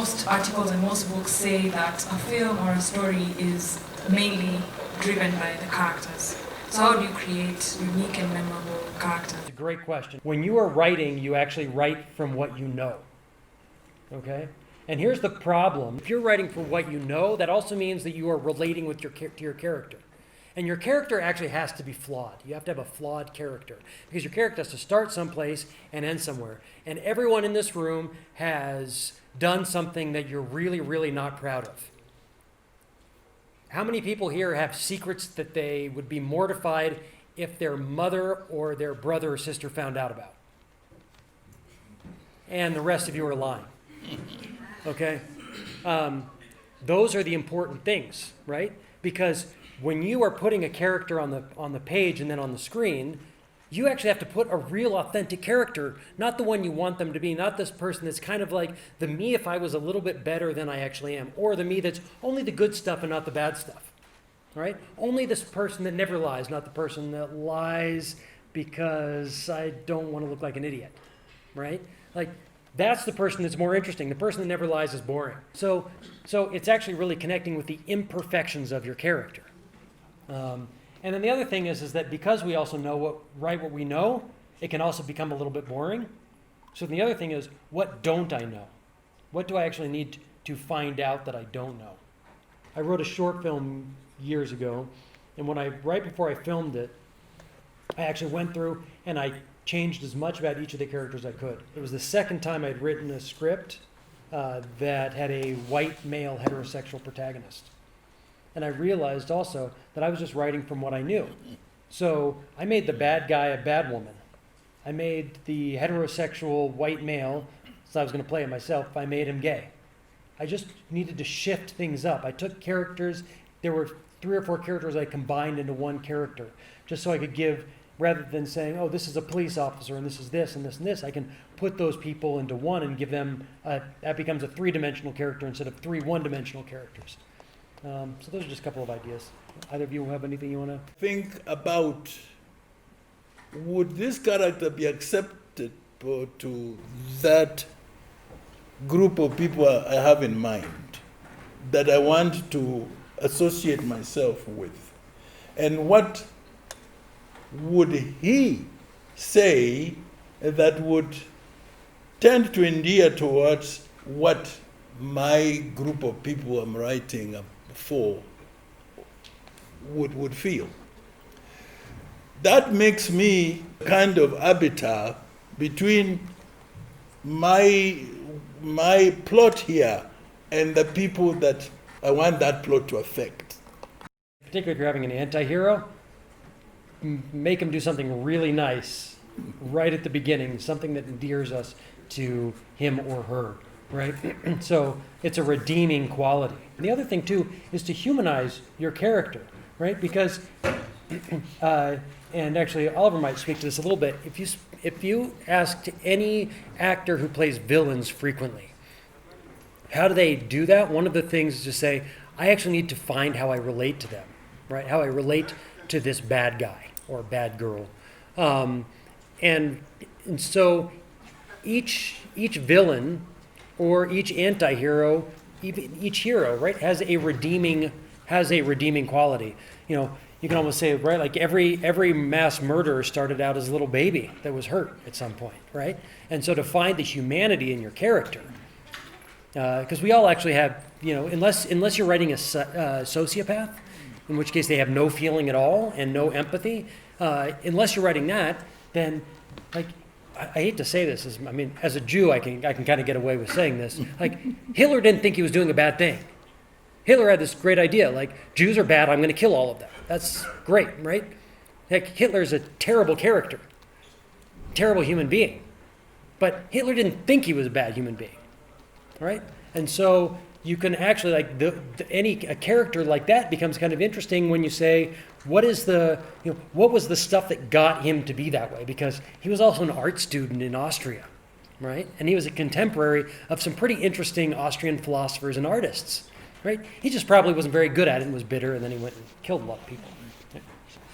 most articles and most books say that a film or a story is mainly driven by the characters. So how do you create unique and memorable characters? It's a great question. When you are writing, you actually write from what you know. Okay? And here's the problem. If you're writing from what you know, that also means that you are relating with to your character. And your character actually has to be flawed. You have to have a flawed character. Because your character has to start someplace and end somewhere. And everyone in this room has done something that you're really, really not proud of. How many people here have secrets that they would be mortified if their mother or their brother or sister found out about? And the rest of you are lying. Okay? Those are the important things, right? Because when you are putting a character on the page and then on the screen, you actually have to put a real authentic character, not the one you want them to be, not this person that's kind of like the me if I was a little bit better than I actually am, or the me that's only the good stuff and not the bad stuff, right? Only this person that never lies, not the person that lies because I don't want to look like an idiot, right? Like, that's the person that's more interesting. The person that never lies is boring. So it's actually really connecting with the imperfections of your character. And then the other thing is that because we also know what we know, it can also become a little bit boring. So the other thing is, what don't I know? What do I actually need to find out that I don't know? I wrote a short film years ago, and right before I filmed it, I actually went through and I changed as much about each of the characters as I could. It was the second time I'd written a script that had a white male heterosexual protagonist. And I realized also that I was just writing from what I knew. So I made the bad guy a bad woman. I made the heterosexual white male, so I was going to play it myself, I made him gay. I just needed to shift things up. I took characters, there were 3 or 4 characters I combined into one character, just so I could give, rather than saying, oh, this is a police officer and this is this and this and this, I can put those people into one and give them, that becomes a 3-dimensional character instead of 3 one-dimensional characters. So those are just a couple of ideas. Either of you have anything you want to think about? Would this character be accepted to that group of people I have in mind that I want to associate myself with? And what would he say that would tend to endear towards what my group of people I'm writing for would feel? That makes me kind of arbiter between my plot here and the people that I want that plot to affect. Particularly if you're having an anti-hero, make him do something really nice right at the beginning, something that endears us to him or her, right? So it's a redeeming quality. And the other thing too is to humanize your character, right? Because, and actually Oliver might speak to this a little bit, if you asked any actor who plays villains frequently, how do they do that? One of the things is to say, I actually need to find how I relate to them, right? How I relate to this bad guy or bad girl. And so each villain or each anti-hero, even each hero, right, has a redeeming quality. You know, you can almost say, right, like every mass murderer started out as a little baby that was hurt at some point, right? And so to find the humanity in your character, because we all actually have, you know, unless you're writing a sociopath, in which case they have no feeling at all and no empathy, unless you're writing that, then, like, I hate to say this, I mean, as a Jew, I can kind of get away with saying this. Like, Hitler didn't think he was doing a bad thing. Hitler had this great idea, like, Jews are bad, I'm going to kill all of them. That's great, right? Like, Hitler's a terrible character, terrible human being. But Hitler didn't think he was a bad human being, right? And so you can actually, like, a character like that becomes kind of interesting when you say, what was the stuff that got him to be that way? Because he was also an art student in Austria, right? And he was a contemporary of some pretty interesting Austrian philosophers and artists, right? He just probably wasn't very good at it and was bitter, and then he went and killed a lot of people.